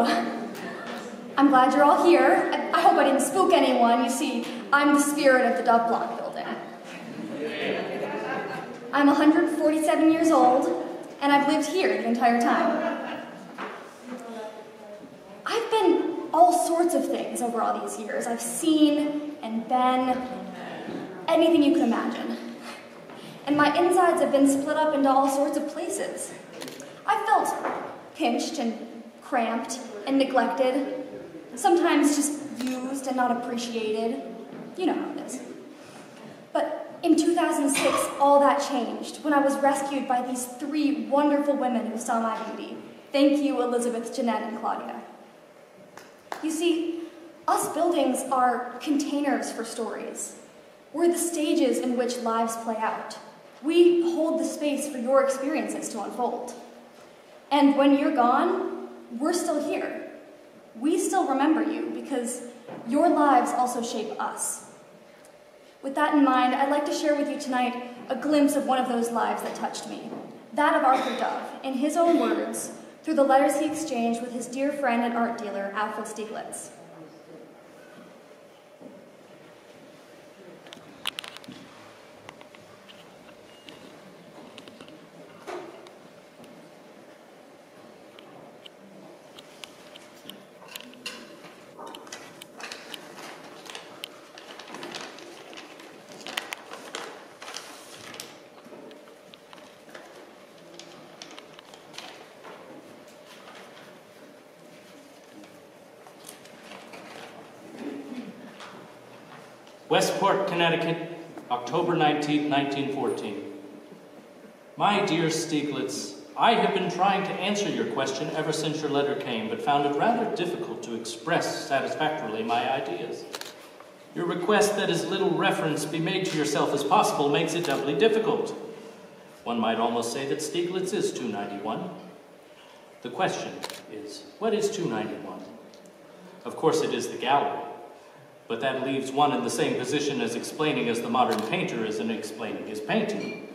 I'm glad you're all here. I hope I didn't spook anyone. You see, I'm the spirit of the Dove Block building. I'm 147 years old, and I've lived here the entire time. I've been all sorts of things over all these years. I've seen and been anything you can imagine. And my insides have been split up into all sorts of places. I've felt pinched and cramped and neglected, sometimes just used and not appreciated. You know how it is. But in 2006, all that changed when I was rescued by these three wonderful women who saw my beauty. Thank you, Elizabeth, Jeanette, and Claudia. You see, us buildings are containers for stories. We're the stages in which lives play out. We hold the space for your experiences to unfold. And when you're gone, we're still here. We still remember you because your lives also shape us. With that in mind, I'd like to share with you tonight a glimpse of one of those lives that touched me. That of Arthur Dove, in his own words, through the letters he exchanged with his dear friend and art dealer, Alfred Stieglitz. Westport, Connecticut, October 19, 1914. My dear Stieglitz, I have been trying to answer your question ever since your letter came, but found it rather difficult to express satisfactorily my ideas. Your request that as little reference be made to yourself as possible makes it doubly difficult. One might almost say that Stieglitz is 291. The question is, what is 291? Of course it is the gallery. But that leaves one in the same position as explaining as the modern painter is in explaining his painting.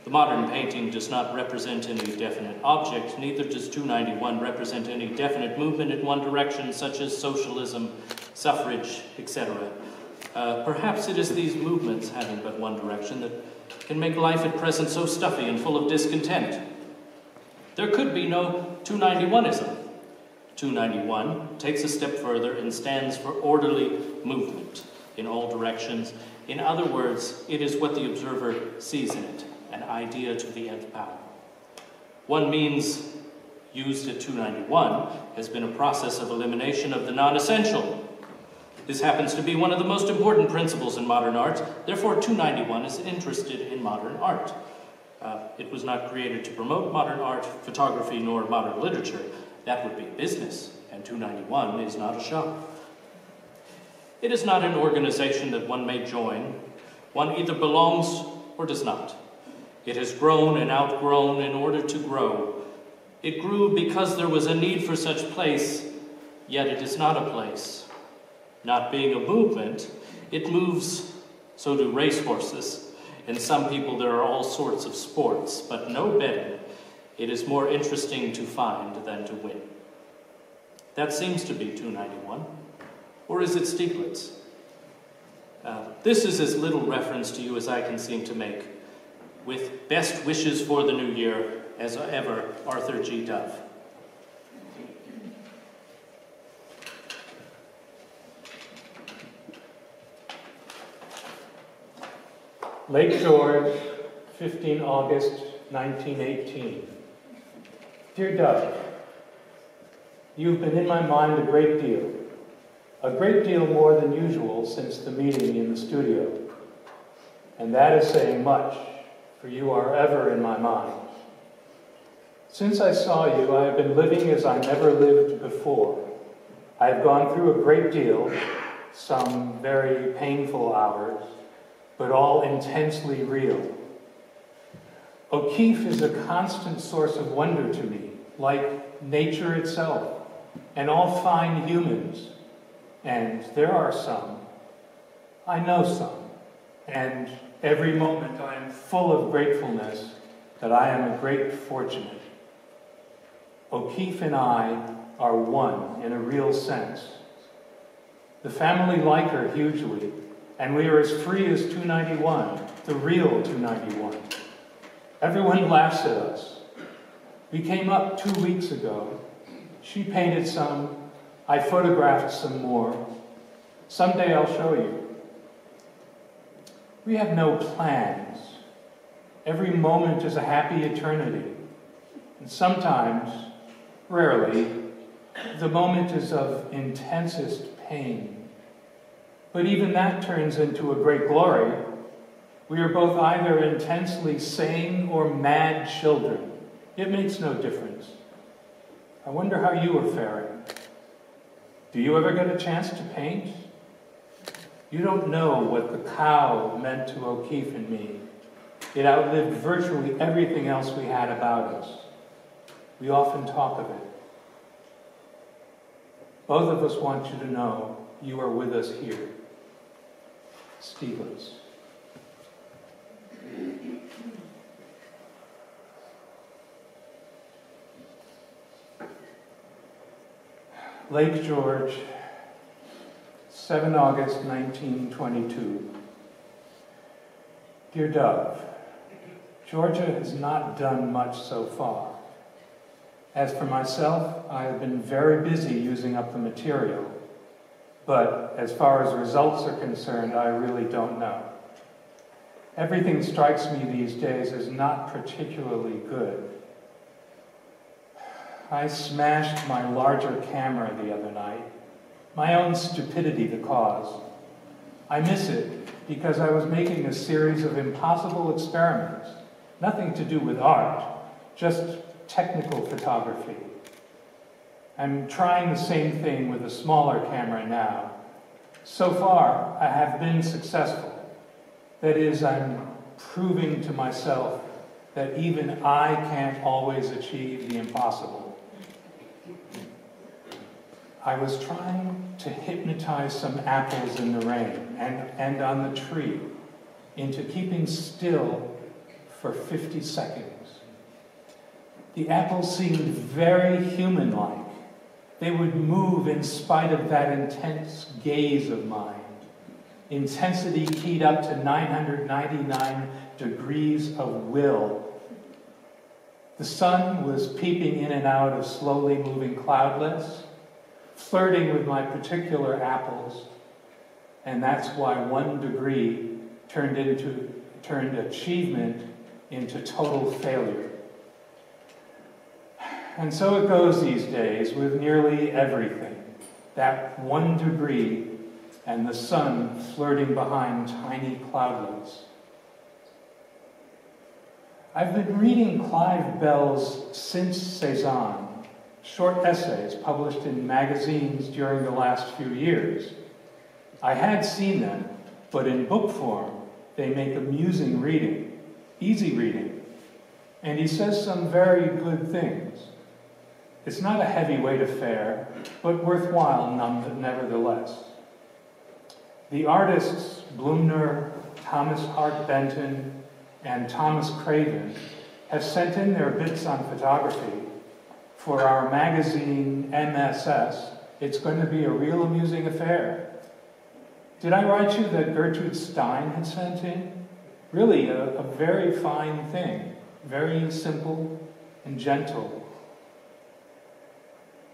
The modern painting does not represent any definite object, neither does 291 represent any definite movement in one direction, such as socialism, suffrage, etc. Perhaps it is these movements, having but one direction, that can make life at present so stuffy and full of discontent. There could be no 291ism. 291 takes a step further and stands for orderly movement in all directions. In other words, it is what the observer sees in it, an idea to the nth power. One means used at 291 has been a process of elimination of the non-essential. This happens to be one of the most important principles in modern art. Therefore, 291 is interested in modern art. It was not created to promote modern art, photography, nor modern literature. That would be business, and 291 is not a shop. It is not an organization that one may join. One either belongs or does not. It has grown and outgrown in order to grow. It grew because there was a need for such place, yet it is not a place. Not being a movement, it moves, so do racehorses. In some people there are all sorts of sports, but no betting. It is more interesting to find than to win. That seems to be 291. Or is it Stieglitz? This is as little reference to you as I can seem to make. With best wishes for the new year, as ever, Arthur G. Dove. Lake George, 15 August, 1918. Dear Dove, you've been in my mind a great deal more than usual since the meeting in the studio. And that is saying much, for you are ever in my mind. Since I saw you, I have been living as I never lived before. I have gone through a great deal, some very painful hours, but all intensely real. O'Keeffe is a constant source of wonder to me, like nature itself, and all fine humans. And there are some, I know some, and every moment I am full of gratefulness that I am a great fortunate. O'Keefe and I are one in a real sense. The family like her hugely, and we are as free as 291, the real 291. Everyone laughs at us. We came up 2 weeks ago. She painted some, I photographed some more. Someday I'll show you. We have no plans. Every moment is a happy eternity. And sometimes, rarely, the moment is of intensest pain. But even that turns into a great glory. We are both either intensely sane or mad children. It makes no difference. I wonder how you are faring. Do you ever get a chance to paint? You don't know what the cow meant to O'Keefe and me. It outlived virtually everything else we had about us. We often talk of it. Both of us want you to know you are with us here. Stieglitz. Lake George, 7 August 1922. Dear Dove, Georgia has not done much so far. As for myself, I have been very busy using up the material, but as far as results are concerned, I really don't know. Everything strikes me these days as not particularly good. I smashed my larger camera the other night, my own stupidity the cause. I miss it because I was making a series of impossible experiments, nothing to do with art, just technical photography. I'm trying the same thing with a smaller camera now. So far, I have been successful. That is, I'm proving to myself that even I can't always achieve the impossible. I was trying to hypnotize some apples in the rain and on the tree into keeping still for 50 seconds. The apples seemed very human-like. They would move in spite of that intense gaze of mine. Intensity keyed up to 999 degrees of will. The sun was peeping in and out of slowly moving cloudlets, flirting with my particular apples, and that's why 1 degree turned achievement into total failure. And so it goes these days with nearly everything. That 1 degree and the sun flirting behind tiny cloudlets. I've been reading Clive Bell's Since Cézanne, short essays published in magazines during the last few years. I had seen them, but in book form, they make amusing reading, easy reading, and he says some very good things. It's not a heavyweight affair, but worthwhile nevertheless. The artists Blumner, Thomas Hart Benton, and Thomas Craven have sent in their bits on photography. For our magazine, MSS, it's going to be a real amusing affair. Did I write you that Gertrude Stein had sent in? Really, a very fine thing. Very simple and gentle.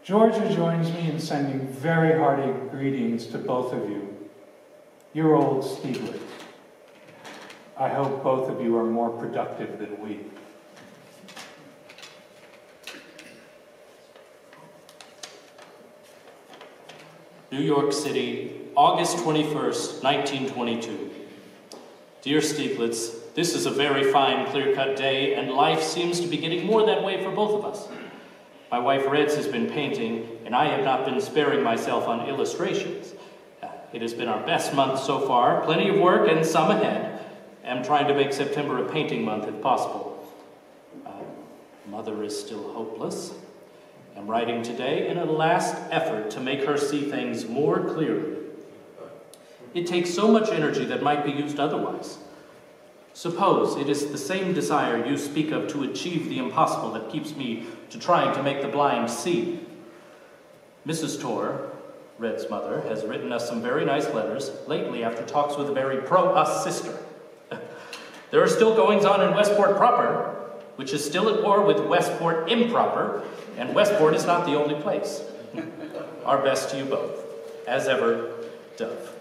Georgia joins me in sending very hearty greetings to both of you. Your old Stieglitz. I hope both of you are more productive than we. New York City, August 21st, 1922. Dear Stieglitz, this is a very fine, clear-cut day, and life seems to be getting more that way for both of us. My wife Reds has been painting, and I have not been sparing myself on illustrations. It has been our best month so far, plenty of work and some ahead. I'm trying to make September a painting month if possible. Mother is still hopeless. I'm writing today in a last effort to make her see things more clearly. It takes so much energy that might be used otherwise. Suppose it is the same desire you speak of to achieve the impossible that keeps me to trying to make the blind see. Mrs. Torr, Red's mother, has written us some very nice letters lately after talks with a very pro-us sister. There are still goings-on in Westport proper, which is still at war with Westport improper, and Westport is not the only place. Our best to you both. As ever, Dove.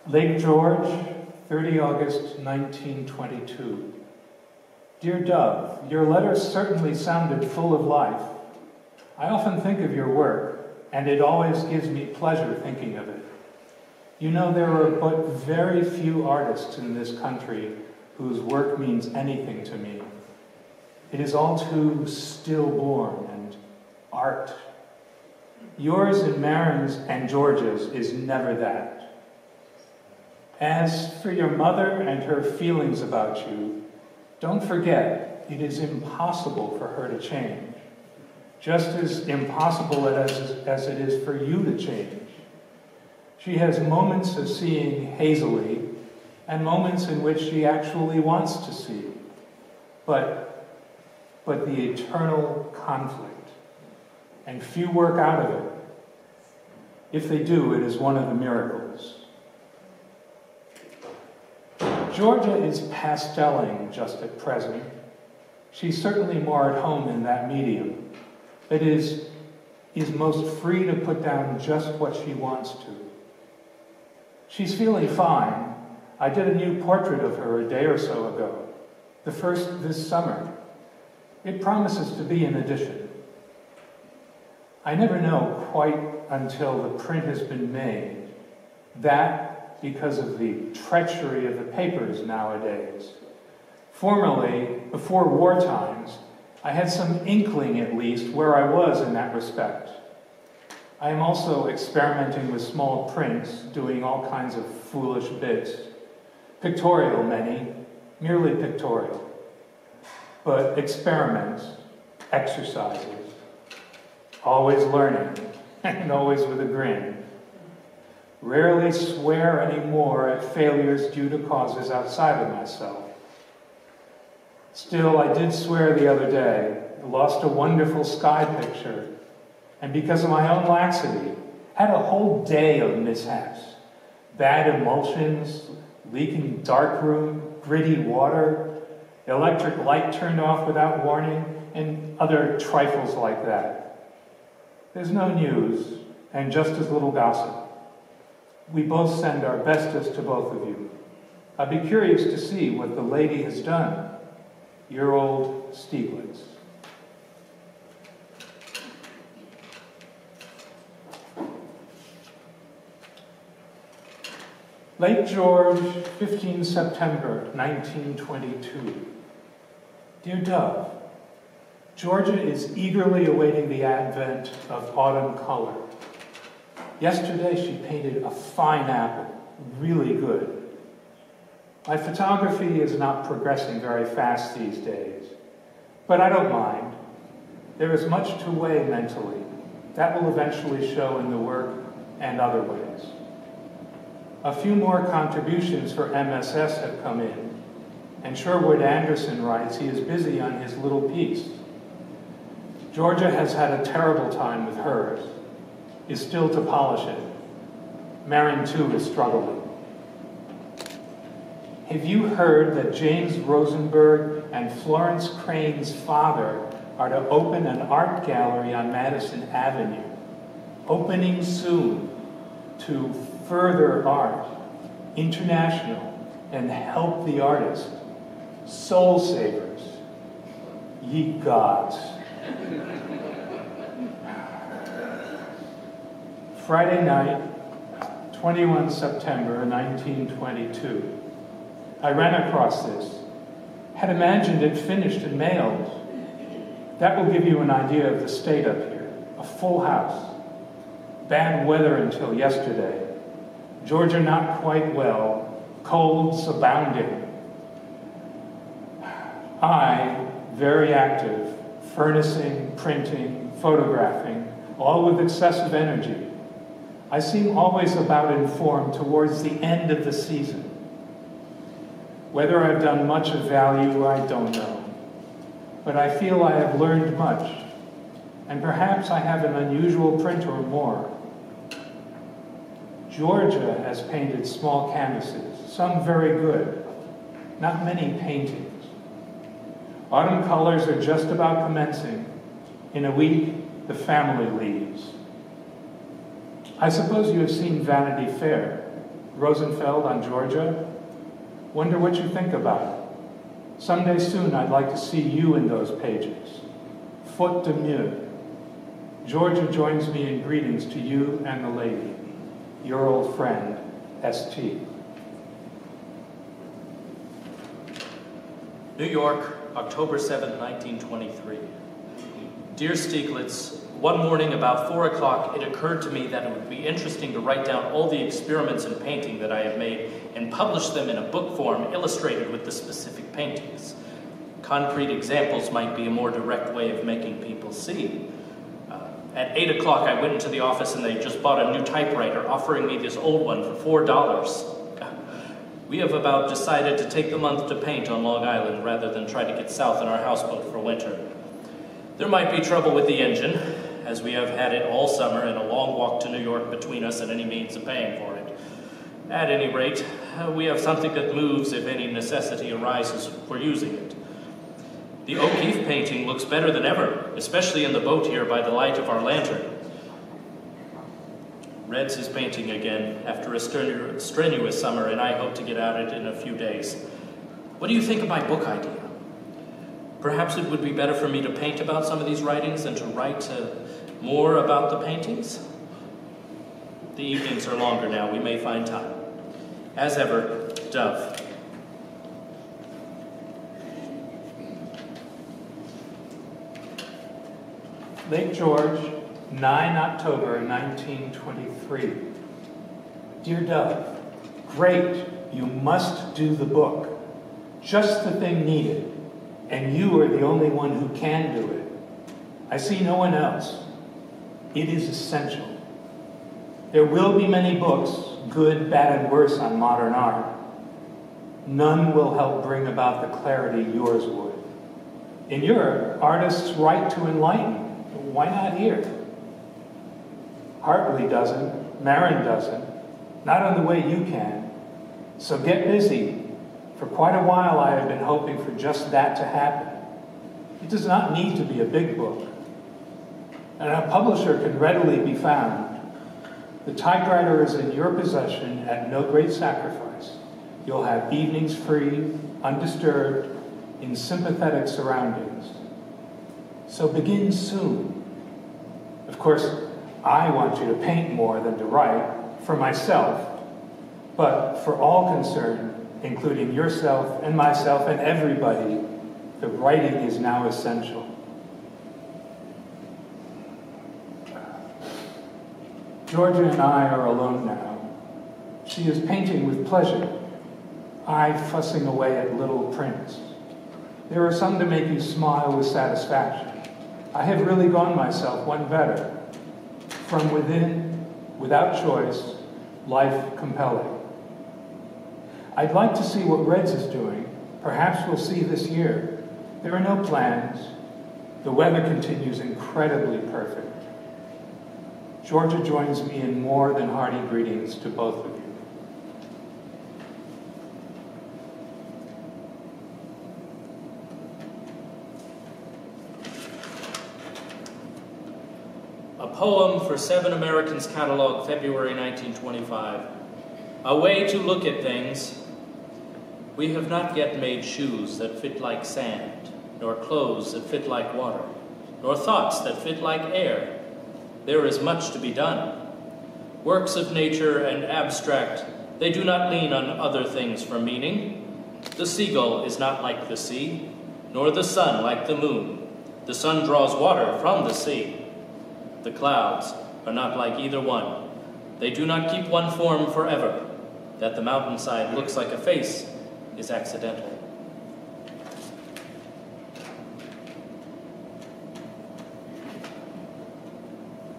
Lake George, 30 August 1922. Dear Dove, your letter certainly sounded full of life. I often think of your work, and it always gives me pleasure thinking of it. You know, there are but very few artists in this country whose work means anything to me. It is all too stillborn and art. Yours and Marin's and George's is never that. As for your mother and her feelings about you, don't forget it is impossible for her to change, just as impossible as it is for you to change. She has moments of seeing hazily and moments in which she actually wants to see, but the eternal conflict, and few work out of it. If they do, it is one of the miracles. Georgia is pastelling just at present. She's certainly more at home in that medium. That is most free to put down just what she wants to. She's feeling fine. I did a new portrait of her a day or so ago, the first this summer. It promises to be an edition. I never know quite until the print has been made. That because of the treachery of the papers nowadays. Formerly, before war times, I had some inkling at least where I was in that respect. I am also experimenting with small prints, doing all kinds of foolish bits. Pictorial many, merely pictorial. But experiments, exercises, always learning, and always with a grin. Rarely swear anymore at failures due to causes outside of myself. Still, I did swear the other day. I lost a wonderful sky picture, and because of my own laxity, had a whole day of mishaps. Bad emulsions, leaking darkroom, gritty water, electric light turned off without warning, and other trifles like that. There's no news, and just as little gossip. We both send our bestest to both of you. I'd be curious to see what the lady has done. Your old Stieglitz. Lake George, 15 September 1922. Dear Dove, Georgia is eagerly awaiting the advent of autumn color. Yesterday she painted a fine apple, really good. My photography is not progressing very fast these days, but I don't mind. There is much to weigh mentally. That will eventually show in the work and other ways. A few more contributions for MSS have come in, and Sherwood Anderson writes he is busy on his little piece. Georgia has had a terrible time with hers, is still to polish it. Marin, too, is struggling. Have you heard that James Rosenberg and Florence Crane's father are to open an art gallery on Madison Avenue? Opening soon to further art, international, and help the artist. Soul savers. Ye gods. Friday night, 21 September 1922. I ran across this. Had imagined it finished and mailed. That will give you an idea of the state up here. A full house. Bad weather until yesterday. Georgia not quite well. Colds abounding. I, very active, furnishing, printing, photographing, all with excessive energy. I seem always about informed towards the end of the season. Whether I've done much of value, I don't know. But I feel I have learned much, and perhaps I have an unusual print or more. Georgia has painted small canvases, some very good, not many paintings. Autumn colors are just about commencing. In a week, the family leaves. I suppose you have seen Vanity Fair, Rosenfeld on Georgia. Wonder what you think about it. Someday soon I'd like to see you in those pages. Faute de mieux. Georgia joins me in greetings to you and the lady, your old friend, S.T. New York, October 7, 1923. Dear Stieglitz, one morning about 4 o'clock, it occurred to me that it would be interesting to write down all the experiments in painting that I have made and publish them in a book form illustrated with the specific paintings. Concrete examples might be a more direct way of making people see. At 8 o'clock, I went into the office and they just bought a new typewriter, offering me this old one for $4. We have about decided to take the month to paint on Long Island rather than try to get south in our houseboat for winter. There might be trouble with the engine, as we have had it all summer and a long walk to New York between us and any means of paying for it. At any rate, we have something that moves if any necessity arises for using it. The O'Keeffe painting looks better than ever, especially in the boat here by the light of our lantern. Red's his painting again after a strenuous summer, and I hope to get at it in a few days. What do you think of my book idea? Perhaps it would be better for me to paint about some of these writings than to write more about the paintings? The evenings are longer now. We may find time. As ever, Dove. Lake George, 9 October 1923. Dear Dove, great, you must do the book. Just the thing needed, and you are the only one who can do it. I see no one else. It is essential. There will be many books, good, bad, and worse, on modern art. None will help bring about the clarity yours would. In Europe, artists write to enlighten. Why not here? Hartley doesn't, Marin doesn't, not in the way you can. So get busy. For quite a while I have been hoping for just that to happen. It does not need to be a big book. And a publisher can readily be found. The typewriter is in your possession at no great sacrifice. You'll have evenings free, undisturbed, in sympathetic surroundings. So begin soon. Of course, I want you to paint more than to write, for myself, but for all concerned, including yourself and myself and everybody, the writing is now essential. Georgia and I are alone now. She is painting with pleasure, I fussing away at little prints. There are some to make you smile with satisfaction. I have really gone myself one better. From within, without choice, life compelling. I'd like to see what Reds is doing. Perhaps we'll see this year. There are no plans. The weather continues incredibly perfect. Georgia joins me in more than hearty greetings to both of you. A poem for Seven Americans catalog, February 1925. A way to look at things. We have not yet made shoes that fit like sand, nor clothes that fit like water, nor thoughts that fit like air. There is much to be done. Works of nature and abstract, they do not lean on other things for meaning. The seagull is not like the sea, nor the sun like the moon. The sun draws water from the sea. The clouds are not like either one. They do not keep one form forever. That the mountainside looks like a face is accidental.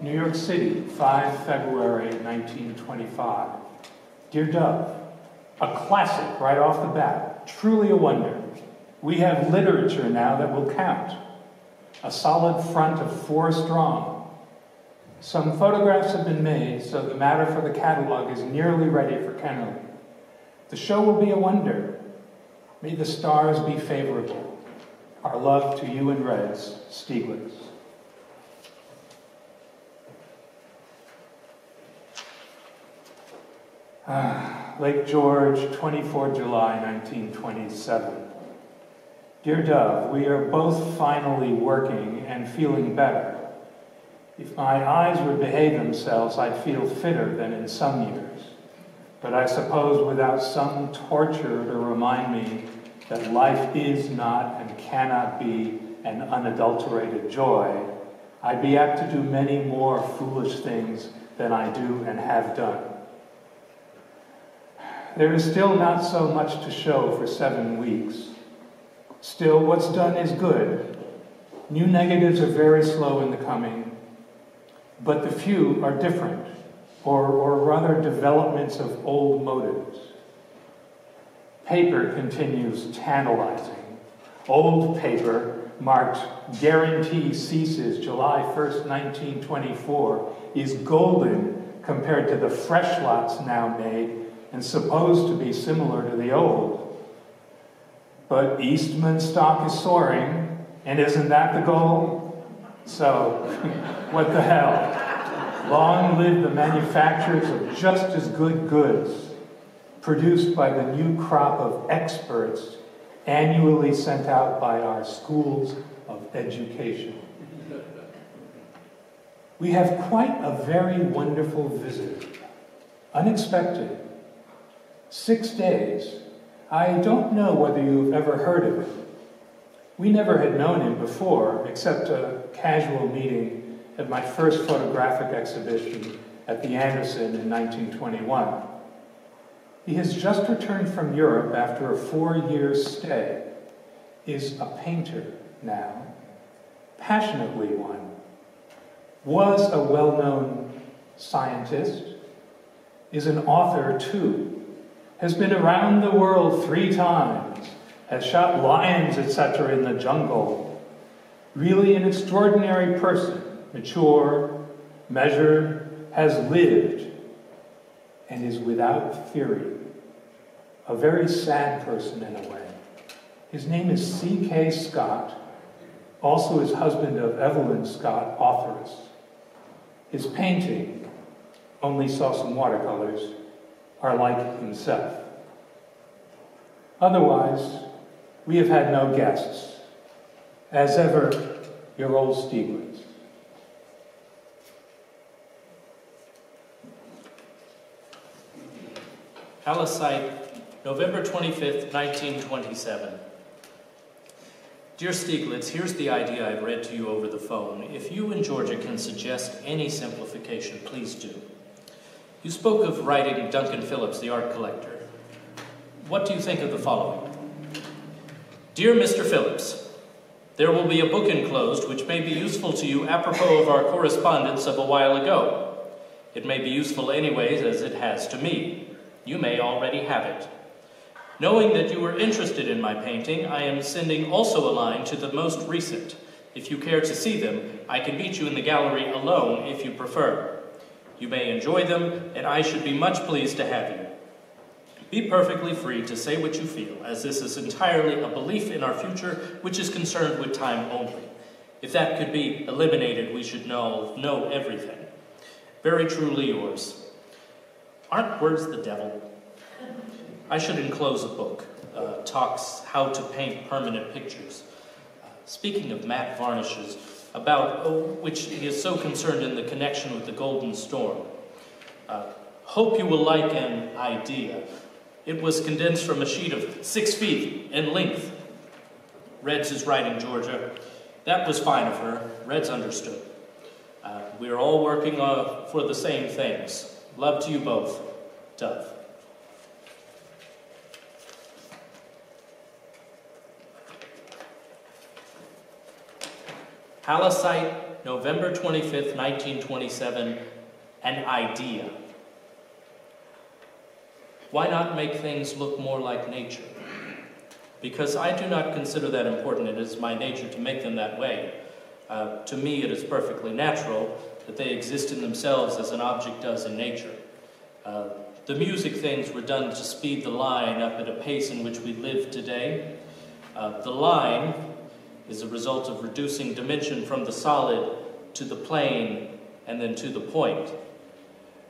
New York City, 5 February 1925. Dear Dove, a classic right off the bat, truly a wonder. We have literature now that will count. A solid front of 4 strong. Some photographs have been made, so the matter for the catalog is nearly ready for Kennerly. The show will be a wonder. May the stars be favorable. Our love to you and Reds, Stieglitz. Lake George, 24 July 1927. Dear Dove, we are both finally working and feeling better. If my eyes would behave themselves, I'd feel fitter than in some years. But I suppose without some torture to remind me that life is not and cannot be an unadulterated joy, I'd be apt to do many more foolish things than I do and have done. There is still not so much to show for 7 weeks. Still, what's done is good. New negatives are very slow in the coming, but the few are different, or rather developments of old motives. Paper continues tantalizing. Old paper, marked "Guarantee ceases July 1st, 1924, is golden compared to the fresh lots now made and supposed to be similar to the old. But Eastman stock is soaring, and isn't that the goal? So, what the hell? Long live the manufacturers of just as good goods, produced by the new crop of experts annually sent out by our schools of education. We have quite a very wonderful visitor. Unexpected. 6 days. I don't know whether you've ever heard of him. We never had known him before, except a casual meeting at my first photographic exhibition at the Anderson in 1921. He has just returned from Europe after a 4-year stay, is a painter now, passionately one, was a well-known scientist, is an author too, has been around the world 3 times, has shot lions, etc. in the jungle. Really an extraordinary person, mature, measured, has lived, and is without theory. A very sad person in a way. His name is C.K. Scott, also is husband of Evelyn Scott, authoress. His painting, only saw some watercolors, are like himself. Otherwise, we have had no guests. As ever, your old Stieglitz. Halesite, November 25th, 1927. Dear Stieglitz, here's the idea I've read to you over the phone. If you and Georgia can suggest any simplification, please do. You spoke of writing Duncan Phillips, the art collector. What do you think of the following? Dear Mr. Phillips, there will be a book enclosed which may be useful to you apropos of our correspondence of a while ago. It may be useful anyways as it has to me. You may already have it. Knowing that you were interested in my painting, I am sending also a line to the most recent. If you care to see them, I can meet you in the gallery alone if you prefer. You may enjoy them, and I should be much pleased to have you. Be perfectly free to say what you feel, as this is entirely a belief in our future which is concerned with time only. If that could be eliminated, we should know everything. Very truly yours. Aren't words the devil? I should enclose a book, talks how to paint permanent pictures. Speaking of matte varnishes, about which he is so concerned in the connection with the Golden Storm. Hope you will like an idea. It was condensed from a sheet of 6 feet in length. Reds is writing, Georgia. That was fine of her. Reds understood. We are all working for the same things. Love to you both. Dove. Halesite, November 25th, 1927, an idea. Why not make things look more like nature? Because I do not consider that important. It is my nature to make them that way. To me, it is perfectly natural that they exist in themselves as an object does in nature. The music things were done to speed the line up at a pace in which we live today. The line is a result of reducing dimension from the solid to the plane and then to the point.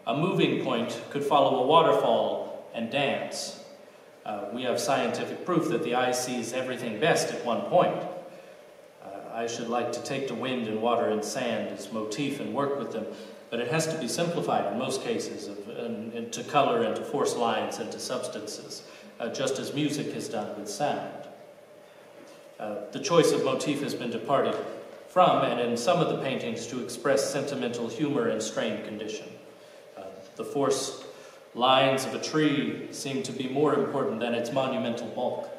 A moving point could follow a waterfall and dance. We have scientific proof that the eye sees everything best at one point. I should like to take the wind and water and sand as motif and work with them, but it has to be simplified in most cases into color and to force lines and to substances, just as music is done with sound. The choice of motif has been departed from, and in some of the paintings, to express sentimental humor and strained condition. The forced lines of a tree seem to be more important than its monumental bulk.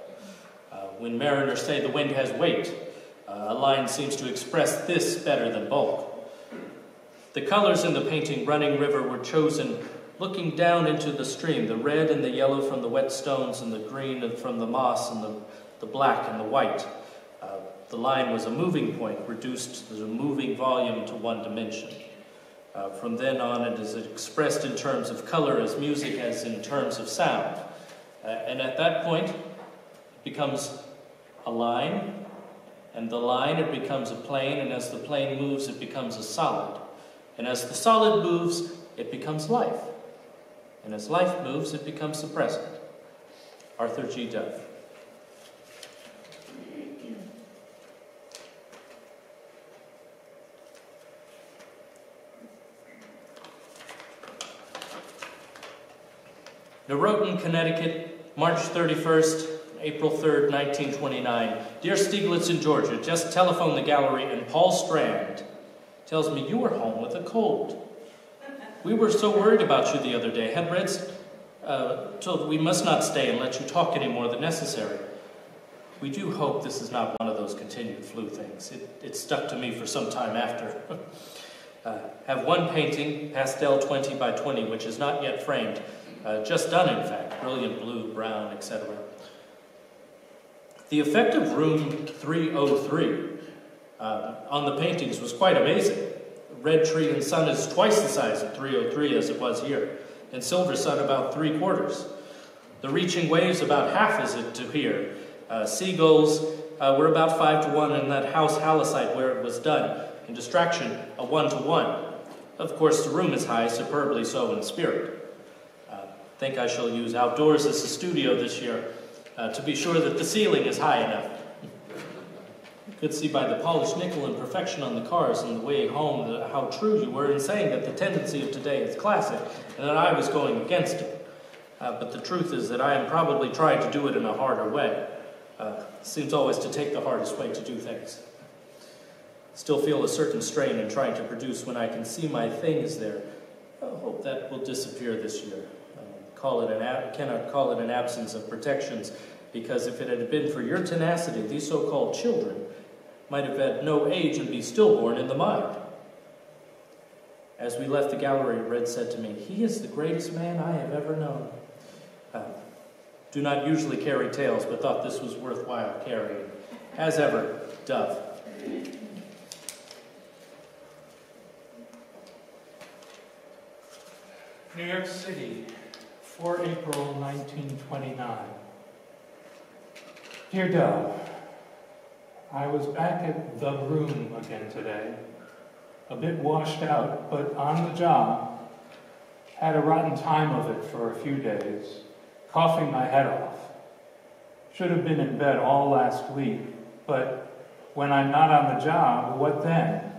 When mariners say the wind has weight, a line seems to express this better than bulk. The colors in the painting Running River were chosen looking down into the stream, the red and the yellow from the wet stones and the green from the moss and the black and the white. The line was a moving point, reduced the moving volume to one dimension. From then on, it is expressed in terms of color as music as in terms of sound. And at that point, it becomes a line, and the line, it becomes a plane, and as the plane moves, it becomes a solid. And as the solid moves, it becomes life. And as life moves, it becomes the present. Arthur G. Duff. Noroton, Connecticut, March 31st, April 3rd, 1929. Dear Stieglitz in Georgia, just telephoned the gallery and Paul Strand tells me you were home with a cold. We were so worried about you the other day. Had Reds told we must not stay and let you talk any more than necessary. We do hope this is not one of those continued flu things. It stuck to me for some time after. Have one painting, pastel 20 by 20, which is not yet framed. Just done, in fact. Brilliant blue, brown, etc. The effect of room 303 on the paintings was quite amazing. Red tree and sun is twice the size of 303 as it was here, and silver sun about 3/4. The reaching waves about half as it to here. Seagulls were about 5-to-1 in that house Halicite where it was done. In distraction, a 1-to-1. Of course, the room is high, superbly so in spirit. Think I shall use outdoors as a studio this year to be sure that the ceiling is high enough. Could see by the polished nickel and perfection on the cars on the way home how true you were in saying that the tendency of today is classic and that I was going against it. But the truth is that I am probably trying to do it in a harder way. Seems always to take the hardest way to do things. Still feel a certain strain in trying to produce when I can see my things there. I hope that will disappear this year. Cannot call it an absence of protections, because if it had been for your tenacity, these so-called children might have had no age and be stillborn in the mind. As we left the gallery, Red said to me, "He is the greatest man I have ever known." Do not usually carry tales, but thought this was worthwhile carrying. As ever, Dove. New York City, 4 April 1929. Dear Dove, I was back at the room again today, a bit washed out, but on the job. Had a rotten time of it for a few days, coughing my head off. Should have been in bed all last week, but when I'm not on the job, what then?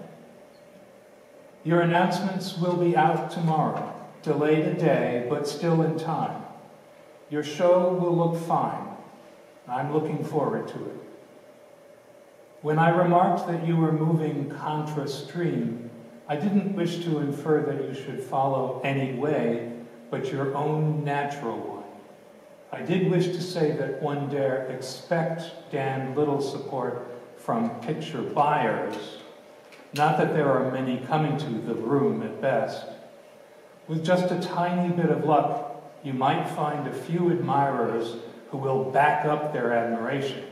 Your announcements will be out tomorrow. Delayed a day, but still in time. Your show will look fine. I'm looking forward to it. When I remarked that you were moving contra stream, I didn't wish to infer that you should follow any way but your own natural one. I did wish to say that one dare expect damned little support from picture buyers, Not that there are many coming to the room at best. With just a tiny bit of luck, you might find a few admirers who will back up their admiration.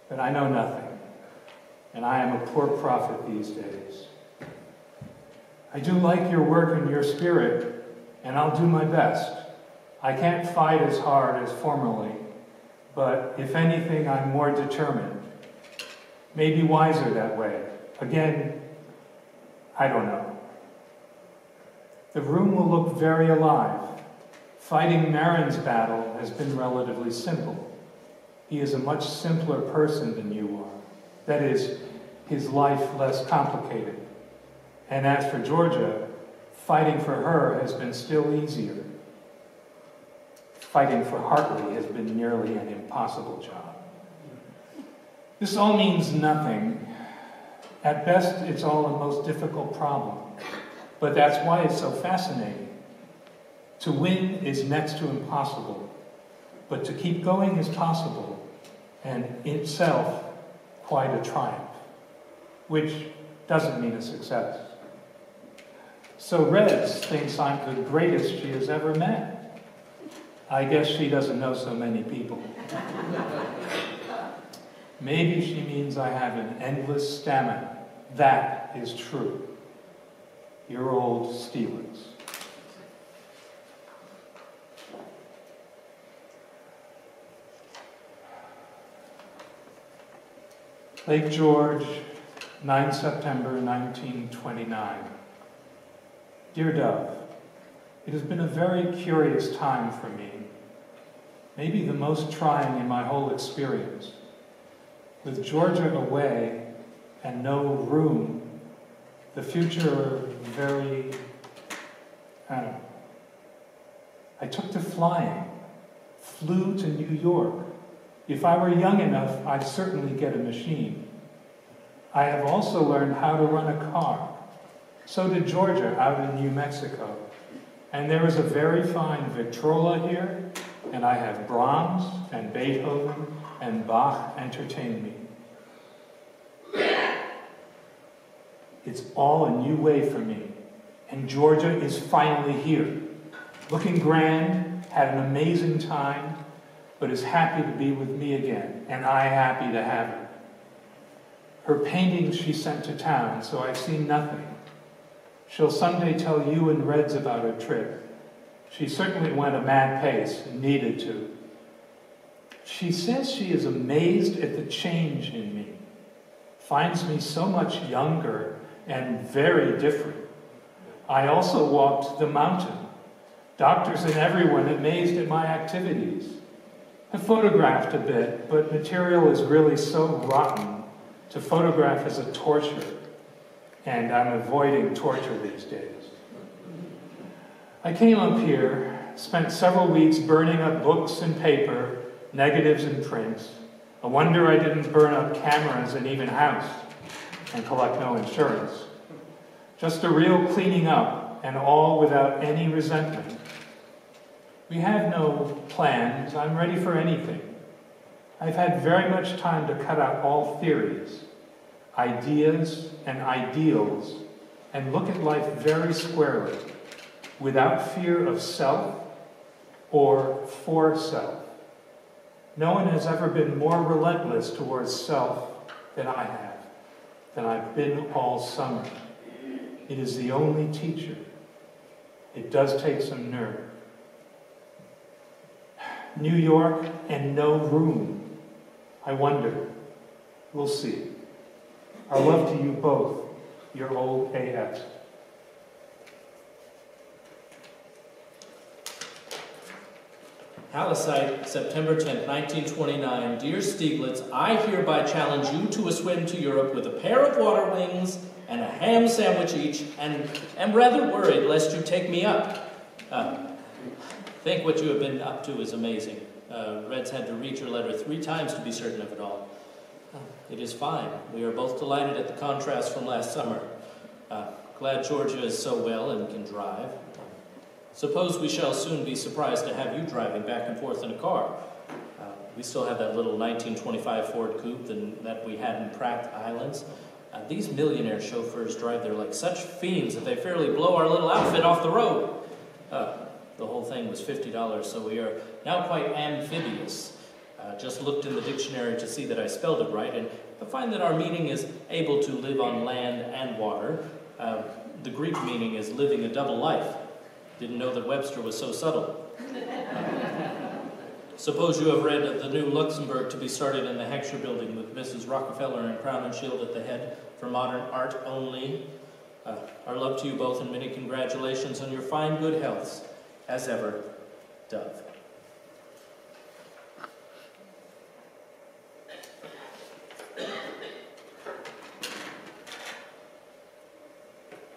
But I know nothing, and I am a poor prophet these days. I do like your work and your spirit, and I'll do my best. I can't fight as hard as formerly, but if anything, I'm more determined. Maybe wiser that way. Again, I don't know. The room will look very alive. Fighting Marin's battle has been relatively simple. He is a much simpler person than you are. That is, his life less complicated. And as for Georgia, fighting for her has been still easier. Fighting for Hartley has been nearly an impossible job. This all means nothing. At best, it's all a most difficult problem. But that's why it's so fascinating. To win is next to impossible, but to keep going is possible, and itself quite a triumph, which doesn't mean a success. So Reds thinks I'm the greatest she has ever met. I guess she doesn't know so many people. Maybe she means I have an endless stamina. That is true. Your old Stieglitz. Lake George, 9 September 1929. Dear Dove, it has been a very curious time for me, maybe the most trying in my whole experience. With Georgia away and no room, the future very, I don't know. I took to flying, flew to New York. If I were young enough, I'd certainly get a machine. I have also learned how to run a car. So did Georgia out in New Mexico. And there is a very fine Victrola here, and I have Brahms and Beethoven and Bach entertain me. It's all a new way for me, and Georgia is finally here. Looking grand, had an amazing time, but is happy to be with me again, and I happy to have her. Her paintings she sent to town, so I've seen nothing. She'll someday tell you and Reds about her trip. She certainly went a mad pace and needed to. She says she is amazed at the change in me, finds me so much younger and very different. I also walked the mountain. Doctors and everyone amazed at my activities. I photographed a bit, but material is really so rotten. To photograph is a torture, and I'm avoiding torture these days. I came up here, spent several weeks burning up books and paper, negatives and prints. A wonder I didn't burn up cameras and even house and collect no insurance. Just a real cleaning up, and all without any resentment. We have no plans. I'm ready for anything. I've had very much time to cut out all theories, ideas, and ideals, and look at life very squarely, without fear of self or for self. No one has ever been more relentless towards self than I have, than I've been all summer. It is the only teacher. It does take some nerve. New York and no room. I wonder. We'll see. Our love to you both, your old AS. Halesite, September 10th, 1929. Dear Stieglitz, I hereby challenge you to a swim to Europe with a pair of water wings and a ham sandwich each, and am rather worried lest you take me up. Think what you have been up to is amazing. Reds had to read your letter 3 times to be certain of it all. It is fine. We are both delighted at the contrast from last summer. Glad Georgia is so well and can drive. Suppose we shall soon be surprised to have you driving back and forth in a car. We still have that little 1925 Ford Coupe that we had in Pratt Islands. These millionaire chauffeurs drive there like such fiends that they fairly blow our little outfit off the road. The whole thing was $50, so we are now quite amphibious. Just looked in the dictionary to see that I spelled it right, and I find that our meaning is able to live on land and water. The Greek meaning is living a double life. Didn't know that Webster was so subtle. Suppose you have read the new Luxembourg to be started in the Heckscher building with Mrs. Rockefeller and Crown and Shield at the head for modern art only. Our love to you both and many congratulations on your fine good healths. As ever, Dove.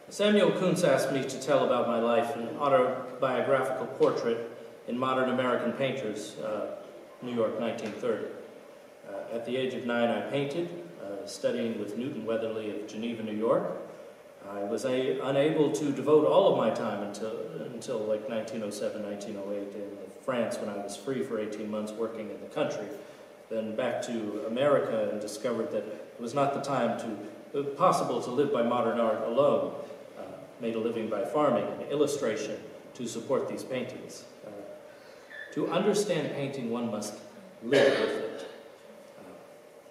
Samuel Kuntz asked me to tell about my life, an autobiographical portrait in Modern American Painters, New York, 1930. At the age of 9, I painted, studying with Newton Weatherly of Geneva, New York. I was unable to devote all of my time until like 1907, 1908 in France, when I was free for 18 months working in the country. Then back to America and discovered that it was not the time possible to live by modern art alone. Made a living by farming and illustration to support these paintings. To understand painting, one must live with it.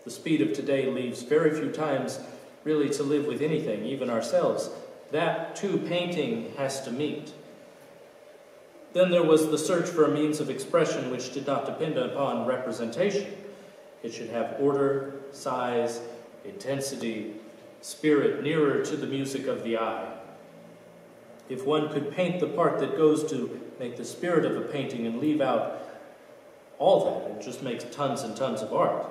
The speed of today leaves very few times really to live with anything, even ourselves. That, too, painting has to meet. Then there was the search for a means of expression which did not depend upon representation. It should have order, size, intensity, spirit nearer to the music of the eye. If one could paint the part that goes to make the spirit of a painting and leave out all that, it just makes tons and tons of art.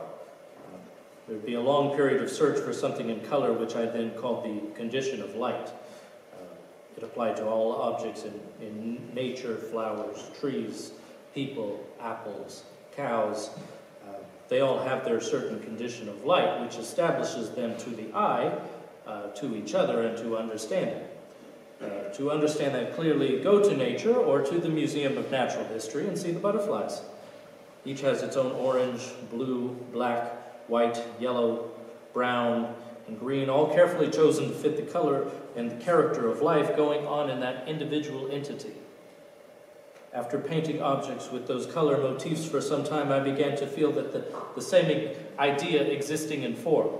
There would be a long period of search for something in color, which I then called the condition of light. It applied to all objects in nature, flowers, trees, people, apples, cows. They all have their certain condition of light, which establishes them to the eye, to each other, and to understanding. To understand that clearly, go to nature or to the Museum of Natural History and see the butterflies. Each has its own orange, blue, black, white, yellow, brown, and green, all carefully chosen to fit the color and the character of life going on in that individual entity. After painting objects with those color motifs for some time, I began to feel that the same idea existing in form.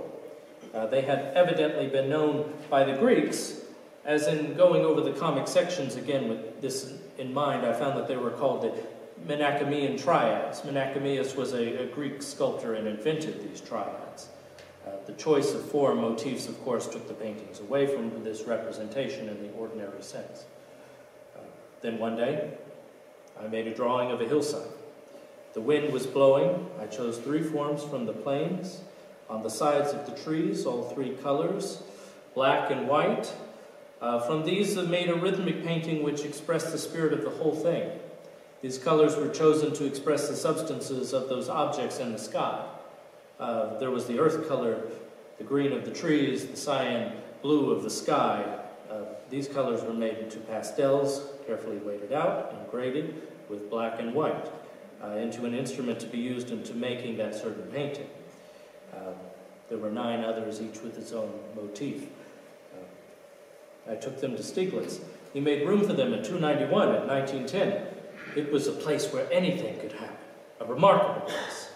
They had evidently been known by the Greeks, as in going over the comic sections again with this in mind, I found that they were called the Menachemian triads. Menachemius was a Greek sculptor and invented these triads. The choice of form motifs, of course, took the paintings away from this representation in the ordinary sense. Then one day, I made a drawing of a hillside. The wind was blowing. I chose 3 forms from the plains. On the sides of the trees, all 3 colors, black and white. From these, I made a rhythmic painting which expressed the spirit of the whole thing. These colors were chosen to express the substances of those objects in the sky. There was the earth color, the green of the trees, the cyan blue of the sky. These colors were made into pastels, carefully weighted out and graded with black and white, into an instrument to be used into making that certain painting. There were 9 others, each with its own motif. I took them to Stieglitz. He made room for them at 291 in 1910. It was a place where anything could happen, a remarkable place.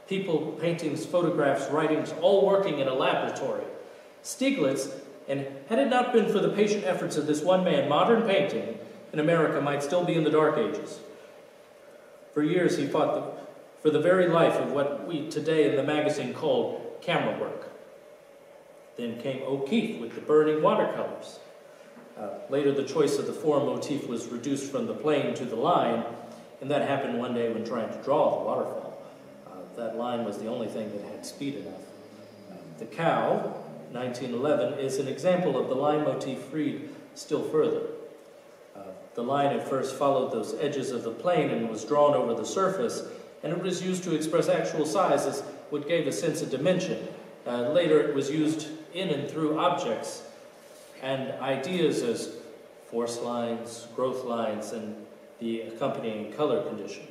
People, paintings, photographs, writings, all working in a laboratory. Stieglitz, and had it not been for the patient efforts of this one man, modern painting in America might still be in the Dark Ages. For years he fought for the very life of what we today in the magazine call camera work. Then came O'Keeffe with the burning watercolors. Later, the choice of the form motif was reduced from the plane to the line, and that happened one day when trying to draw the waterfall. That line was the only thing that had speed enough. The cow, 1911, is an example of the line motif freed still further. The line at first followed those edges of the plane and was drawn over the surface, and it was used to express actual sizes, which gave a sense of dimension. Later, it was used in and through objects and ideas as force lines, growth lines, and the accompanying color condition.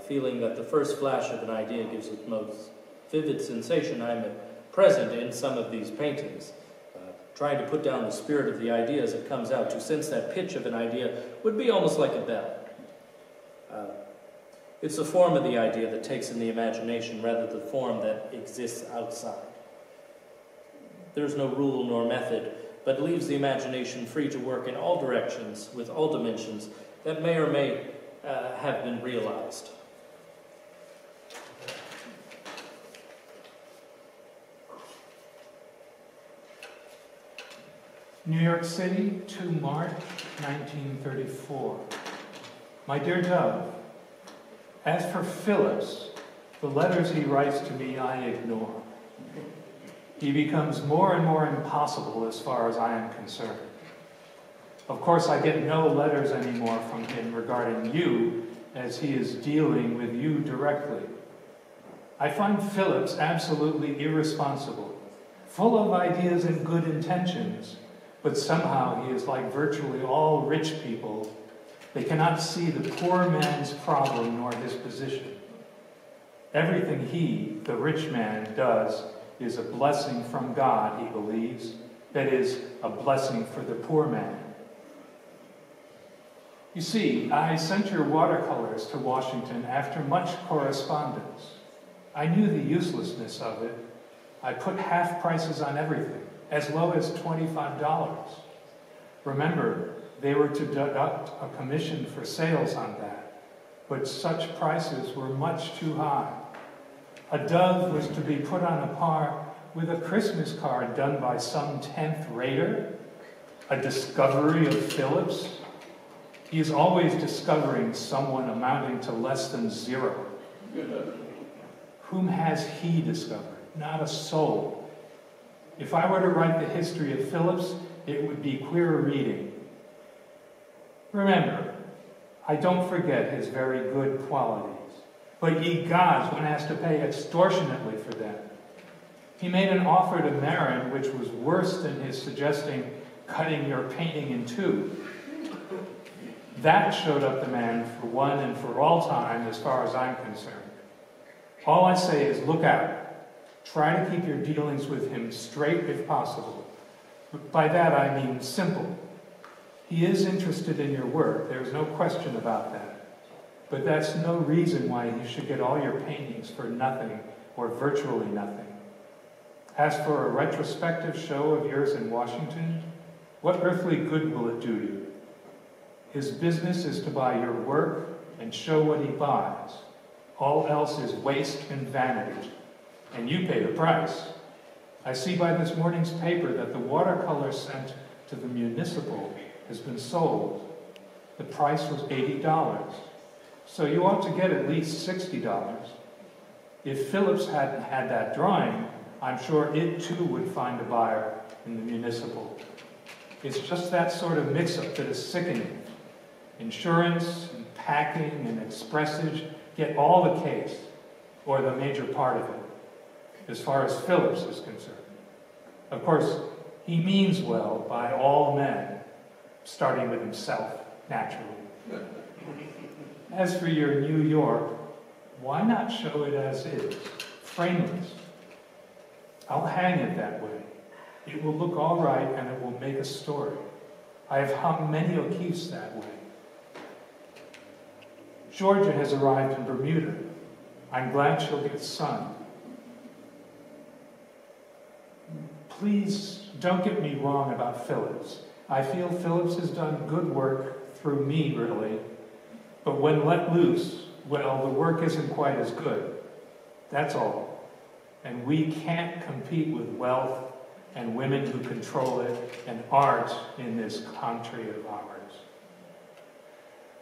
Feeling that the first flash of an idea gives its most vivid sensation, I'm present in some of these paintings. Trying to put down the spirit of the idea as it comes out, to sense that pitch of an idea would be almost like a bell. It's the form of the idea that takes in the imagination rather than the form that exists outside. There's no rule nor method, but leaves the imagination free to work in all directions with all dimensions that may or may have been realized. New York City, 2 March 1934. My dear Dove, as for Phillips, the letters he writes to me I ignore. He becomes more and more impossible as far as I am concerned. Of course, I get no letters anymore from him regarding you, as he is dealing with you directly. I find Phillips absolutely irresponsible, full of ideas and good intentions, but somehow he is like virtually all rich people. They cannot see the poor man's problem nor his position. Everything he, the rich man, does is a blessing from God, he believes. That is, a blessing for the poor man. You see, I sent your watercolors to Washington after much correspondence. I knew the uselessness of it. I put half prices on everything, as low as $25. Remember, they were to deduct a commission for sales on that, but such prices were much too high. A dove was to be put on a par with a Christmas card done by some 10th rater, a discovery of Phillips. He is always discovering someone amounting to less than 0. Whom has he discovered? Not a soul. If I were to write the history of Phillips, it would be queer reading. Remember, I don't forget his very good qualities, but ye gods, one has to pay extortionately for them. He made an offer to Marin which was worse than his suggesting cutting your painting in 2. That showed up the man for one and for all time, as far as I'm concerned. All I say is look out. Try to keep your dealings with him straight if possible. But by that I mean simple. He is interested in your work, there's no question about that. But that's no reason why he should get all your paintings for nothing, or virtually nothing. As for a retrospective show of yours in Washington, what earthly good will it do you? His business is to buy your work and show what he buys. All else is waste and vanity, and you pay the price. I see by this morning's paper that the watercolor sent to the municipal has been sold. The price was $80, so you ought to get at least $60. If Phillips hadn't had that drawing, I'm sure it too would find a buyer in the municipal. It's just that sort of mix-up that is sickening. Insurance and packing and expressage get all the case, or the major part of it, as far as Phillips is concerned. Of course, he means well by all men, starting with himself, naturally. As for your New York, why not show it as is, frameless? I'll hang it that way. It will look all right and it will make a story. I have hung many O'Keeffes that way. Georgia has arrived in Bermuda. I'm glad she'll get sun. Please don't get me wrong about Phillips. I feel Phillips has done good work through me, really. But when let loose, well, the work isn't quite as good. That's all. And we can't compete with wealth and women who control it and art in this country of ours.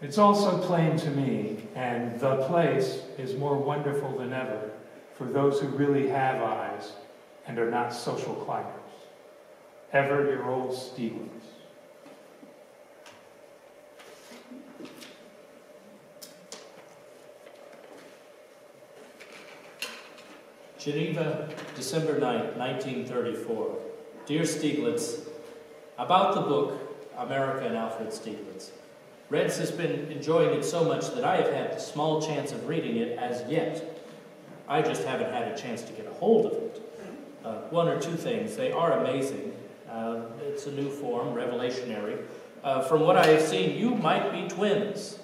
It's also plain to me, and the place is more wonderful than ever for those who really have eyes and are not social climbers. Ever your old Stieglitz. Geneva, December 9th, 1934. Dear Stieglitz, about the book, America and Alfred Stieglitz. Reds has been enjoying it so much that I have had the small chance of reading it as yet. I just haven't had a chance to get a hold of it. one or two things. They are amazing. It's a new form, revelationary. From what I have seen, you might be twins.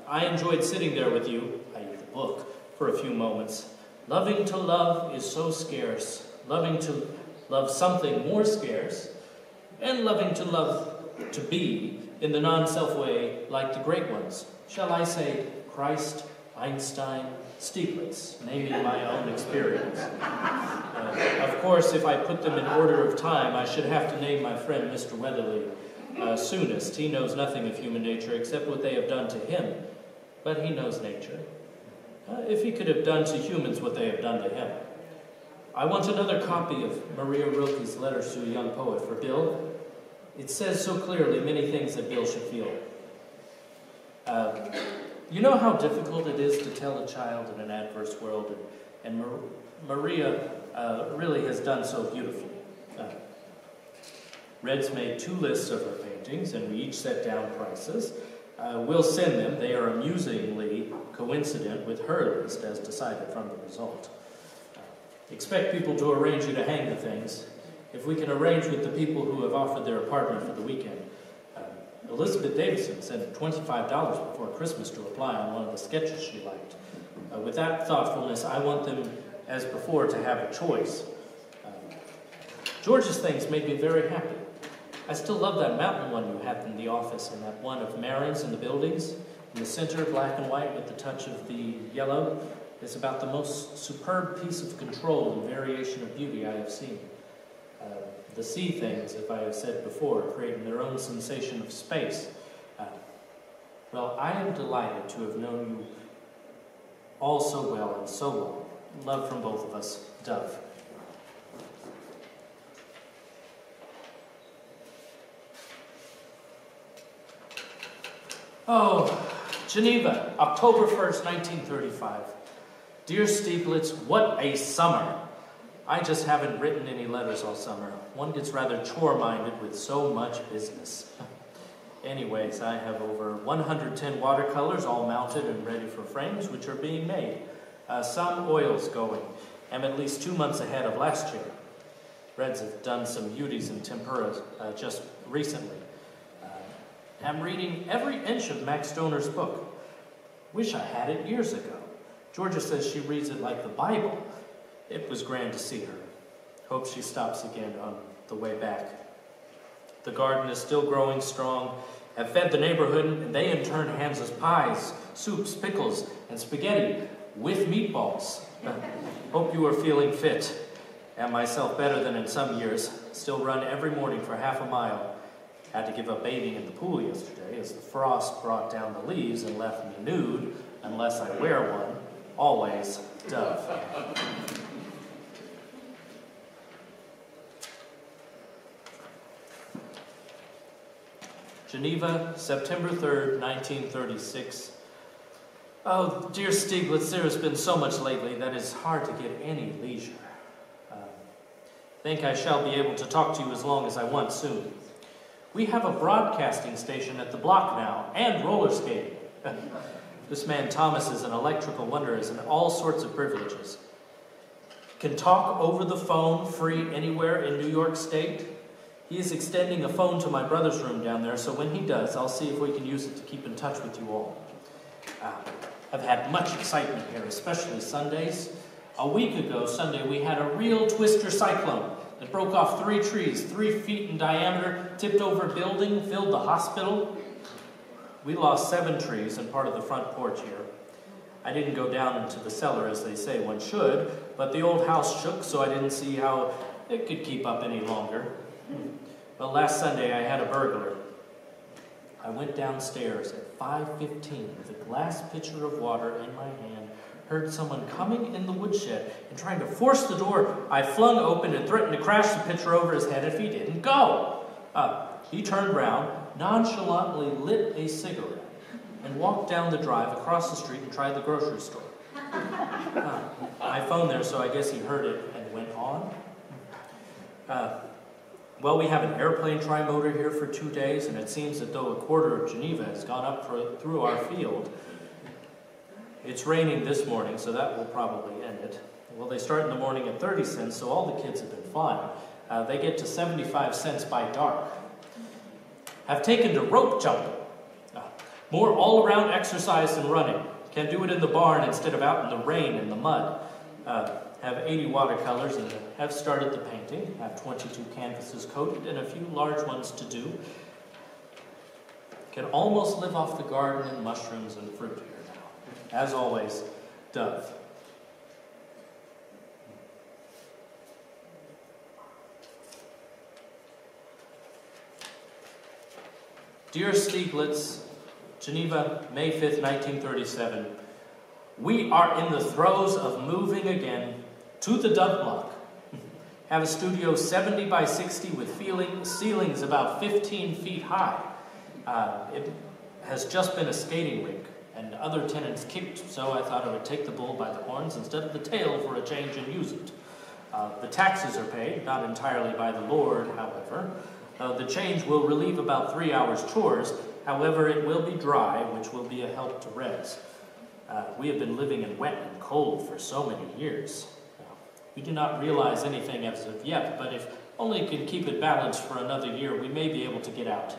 I enjoyed sitting there with you, i.e. the book, for a few moments. Loving to love is so scarce. Loving to love something more scarce. And loving to love to be in the non-self way like the great ones. Shall I say Christ, Einstein, Stieglitz, naming my own experience. Of course, if I put them in order of time, I should have to name my friend Mr. Weatherly soonest. He knows nothing of human nature except what they have done to him. But he knows nature. If he could have done to humans what they have done to him. I want another copy of Maria Rilke's Letters to a Young Poet for Bill. It says so clearly many things that Bill should feel. You know how difficult it is to tell a child in an adverse world, and Maria really has done so beautifully. Red's made 2 lists of her paintings, and we each set down prices. We'll send them. They are amusingly coincident with her list as decided from the result. Expect people to arrange you to hang the things. If we can arrange with the people who have offered their apartment for the weekend. Elizabeth Davidson sent $25 before Christmas to apply on one of the sketches she liked. With that thoughtfulness, I want them, as before, to have a choice. George's things made me very happy. I still love that mountain one you had in the office, and that one of Marin's in the buildings. In the center, black and white with the touch of the yellow. It's about the most superb piece of control and variation of beauty I have seen. The sea things, if I have said before, creating their own sensation of space. Well, I am delighted to have known you all so well and so long. Love from both of us, Dove. Oh, Geneva, October 1st, 1935. Dear Stieglitz, what a summer! I just haven't written any letters all summer. One gets rather chore-minded with so much business. Anyways, I have over 110 watercolors all mounted and ready for frames, which are being made. Some oils going. I'm at least 2 months ahead of last year. Reds have done some beauties in tempera just recently. I'm reading every inch of Max Stoner's book. Wish I had it years ago. Georgia says she reads it like the Bible. It was grand to see her. Hope she stops again on the way back. The garden is still growing strong. Have fed the neighborhood, and they in turn hands us pies, soups, pickles, and spaghetti with meatballs. Hope you are feeling fit. And myself better than in some years. Still run every morning for half a mile. Had to give up bathing in the pool yesterday as the frost brought down the leaves and left me nude, unless I wear one. Always, Dove. Geneva, September 3rd, 1936. Oh, dear Stieglitz, there has been so much lately that it's hard to get any leisure. Think I shall be able to talk to you as long as I want soon. We have a broadcasting station at the block now, and roller skating. This man Thomas is an electrical wonder, and all sorts of privileges. Can talk over the phone free anywhere in New York State. He is extending a phone to my brother's room down there, so when he does, I'll see if we can use it to keep in touch with you all. I've had much excitement here, especially Sundays. A week ago, Sunday, we had a real twister cyclone that broke off 3 trees, 3 feet in diameter, tipped over a building, filled the hospital. We lost 7 trees and part of the front porch here. I didn't go down into the cellar, as they say one should, but the old house shook, so I didn't see how it could keep up any longer. But last Sunday, I had a burglar. I went downstairs at 5:15 with a glass pitcher of water in my hand, heard someone coming in the woodshed and trying to force the door. I flung open and threatened to crash the pitcher over his head if he didn't go. He turned round, nonchalantly lit a cigarette, and walked down the drive across the street and tried the grocery store. I phoned there, so I guess he heard it and went on. Well, we have an airplane tri-motor here for 2 days, and it seems that though a quarter of Geneva has gone up through our field, it's raining this morning, so that will probably end it. Well, they start in the morning at 30 cents, so all the kids have been fine. They get to 75 cents by dark. Have taken to rope jumping. More all-around exercise than running. Can do it in the barn instead of out in the rain and the mud. Have 80 watercolors and have started the painting. Have 22 canvases coated and a few large ones to do. Can almost live off the garden and mushrooms and fruit here now. As always, Dove. Dear Stieglitz, Geneva, May 5th, 1937. We are in the throes of moving again to the Dove Block. Have a studio 70 by 60 with ceilings about 15 feet high. It has just been a skating rink, and other tenants kicked, so I thought I would take the bull by the horns instead of the tail for a change and use it. The taxes are paid, not entirely by the Lord, however. The change will relieve about 3 hours' chores. However, it will be dry, which will be a help to Reds. We have been living in wet and cold for so many years. We do not realize anything as of yet, but if only can keep it balanced for another year, we may be able to get out.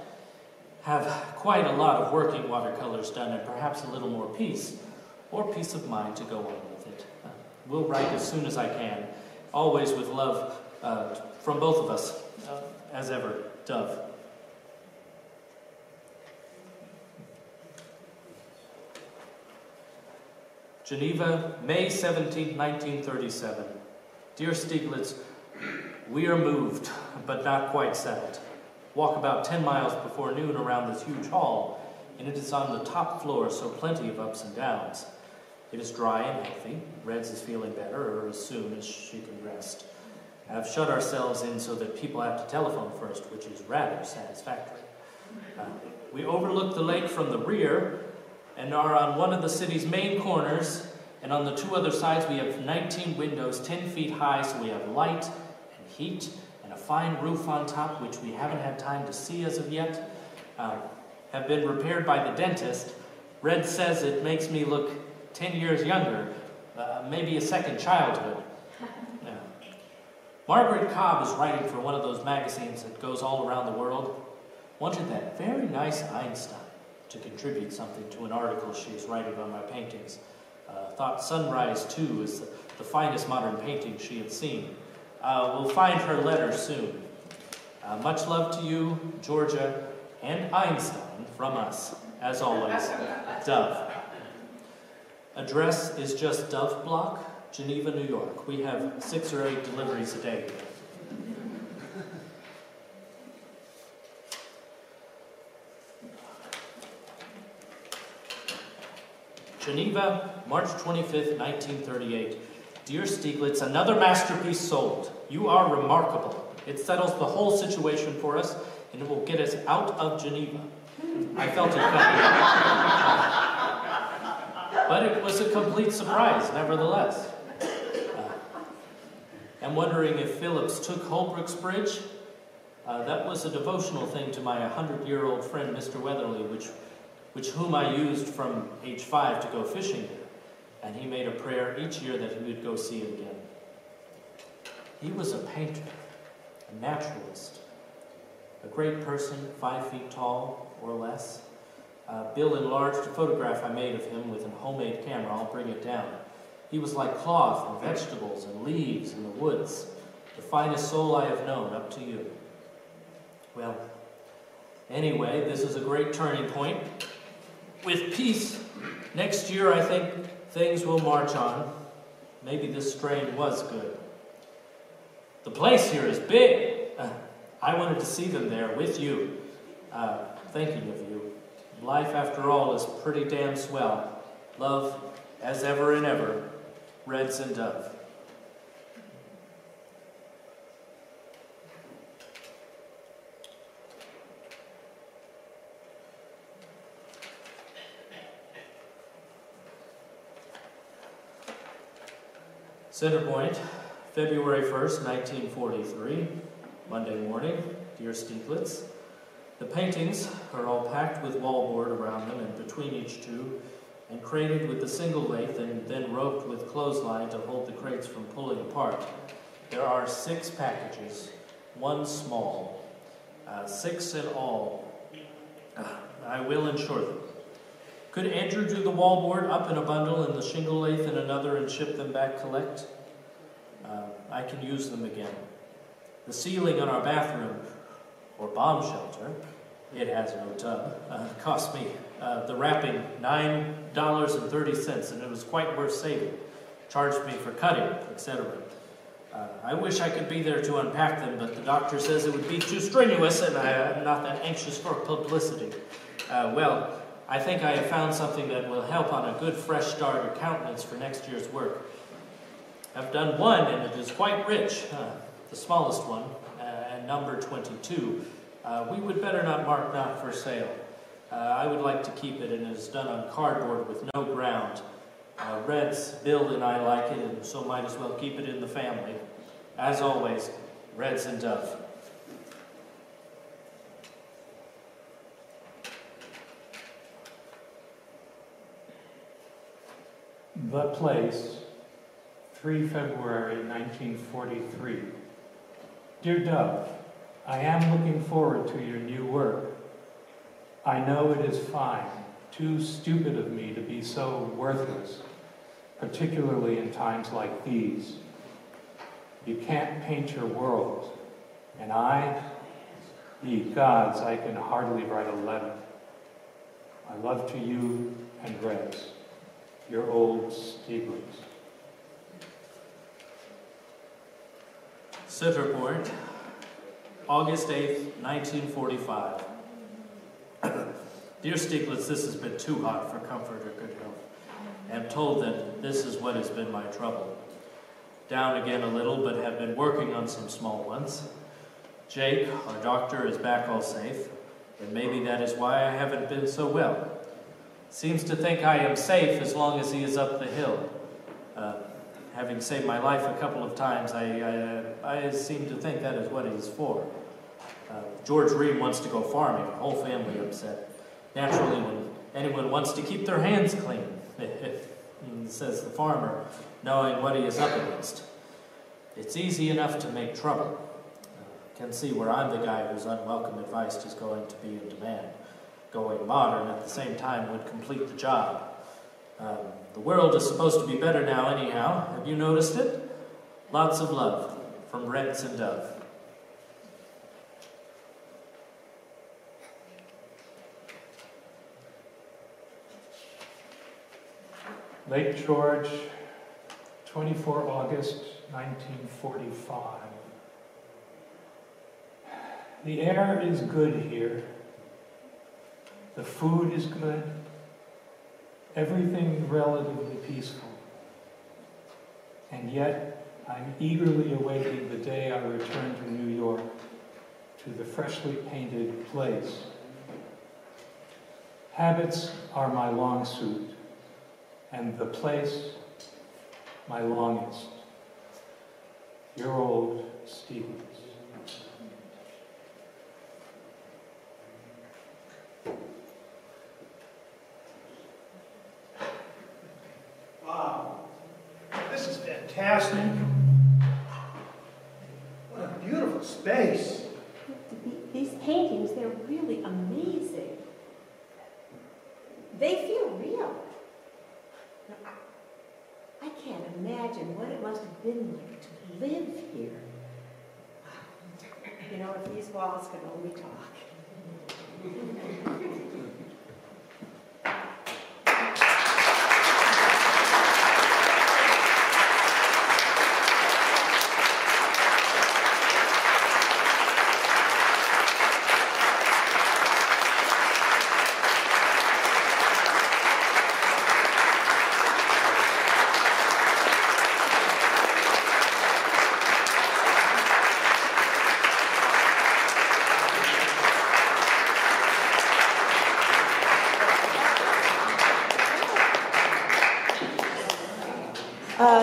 Have quite a lot of working watercolors done and perhaps a little more peace, or peace of mind to go on with it. We'll write as soon as I can, always with love from both of us. As ever, Dove. Geneva, May 17, 1937. Dear Stieglitz, we are moved, but not quite settled. Walk about 10 miles before noon around this huge hall, and it is on the top floor, so plenty of ups and downs. It is dry and healthy. Reds is feeling better, or as soon as she can rest. Have shut ourselves in so that people have to telephone first, which is rather satisfactory. We overlook the lake from the rear and are on one of the city's main corners, and on the two other sides we have 19 windows 10 feet high, so we have light and heat and a fine roof on top, which we haven't had time to see as of yet. Have been repaired by the dentist. Red says it makes me look 10 years younger, maybe a second childhood. Margaret Cobb is writing for one of those magazines that goes all around the world. Wanted that very nice Einstein to contribute something to an article she is writing on my paintings. Thought Sunrise, too, is the finest modern painting she had seen. We'll find her letter soon. Much love to you, Georgia, and Einstein from us. As always, Dove. Address is just Dove Block, Geneva, New York. We have 6 or 8 deliveries a day. Geneva, March 25th, 1938. Dear Stieglitz, another masterpiece sold. You are remarkable. It settles the whole situation for us, and it will get us out of Geneva. I felt it coming. But it was a complete surprise, nevertheless. I'm wondering if Phillips took Holbrook's Bridge. That was a devotional thing to my 100-year-old friend, Mr. Weatherly, whom I used from age 5 to go fishing there. And he made a prayer each year that he would go see it again. He was a painter, a naturalist, a great person, 5 feet tall or less. Bill enlarged a photograph I made of him with a homemade camera. I'll bring it down. He was like cloth and vegetables and leaves in the woods. The finest soul I have known, up to you. Well, anyway, this is a great turning point. With peace, next year I think things will march on. Maybe this strain was good. The place here is big. I wanted to see them there with you, thinking of you. Life, after all, is pretty damn swell. Love, as ever and ever, Reds and Dove. Centerpoint, February 1st, 1943, Monday morning. Dear Stieglitz, the paintings are all packed with wallboard around them, and between each two and crated with the single lathe and then roped with clothesline to hold the crates from pulling apart. There are 6 packages, 1 small, 6 in all. I will insure them. Could Andrew do the wallboard up in a bundle and the shingle lathe in another and ship them back collect? I can use them again. The ceiling on our bathroom, or bomb shelter, it has no tub, cost me, the wrapping, $9.30, and it was quite worth saving. Charged me for cutting, etc. I wish I could be there to unpack them, but the doctor says it would be too strenuous, and I'm not that anxious for publicity. Well, I think I have found something that will help on a good fresh start or countenance for next year's work. I've done one, and it is quite rich, the smallest one, and number 22. We would better not mark not for sale. I would like to keep it, and it is done on cardboard with no ground. Red's build and I like it, and so might as well keep it in the family. As always, Reds and Dove. The Place, 3 February 1943. Dear Dove, I am looking forward to your new work. I know it is fine, too stupid of me to be so worthless, particularly in times like these. You can't paint your world, and ye gods, I can hardly write a letter. My love to you and Reds, your old Stieglitz. Sitterport, August 8th, 1945. Dear Stieglitz, this has been too hot for comfort or good health. I am told that this is what has been my trouble. Down again a little, but have been working on some small ones. Jake, our doctor, is back all safe, and maybe that is why I haven't been so well. Seems to think I am safe as long as he is up the hill. Having saved my life a couple of times, I seem to think that is what he's for. George Ream wants to go farming, the whole family upset. Naturally, when anyone wants to keep their hands clean, says the farmer, knowing what he is up against. It's easy enough to make trouble. Can see where I'm the guy whose unwelcome advice is going to be in demand. Going modern at the same time would complete the job. The world is supposed to be better now anyhow. Have you noticed it? Lots of love from Reds and Dove. Lake George, 24 August 1945. The air is good here. The food is good. Everything relatively peaceful. And yet, I'm eagerly awaiting the day I return to New York, to the freshly painted place. Habits are my long suit, and the place my longest. Your old Stieglitz. Wow, this is fantastic. What a beautiful space. These paintings, they're really amazing. They feel real. Now, I can't imagine what it must have been like to live here. You know, if these walls could only talk.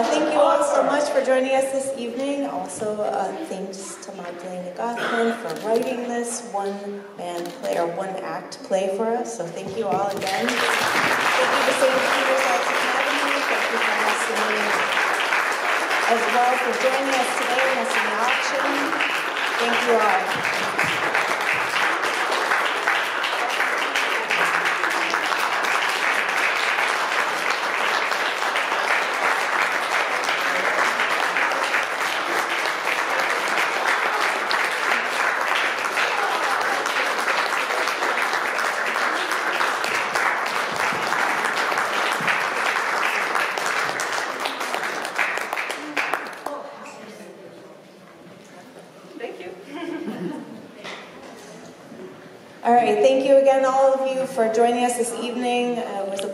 Thank you all so much for joining us this evening. Also, thanks to Magdalena Gathmann for writing this one-man play or one-act play for us. So thank you all again. Thank you to St. Peter's Arts Academy. Thank you for listening as well for joining us today in this auction. Thank you all. All right, thank you again, all of you, for joining us this evening. It was a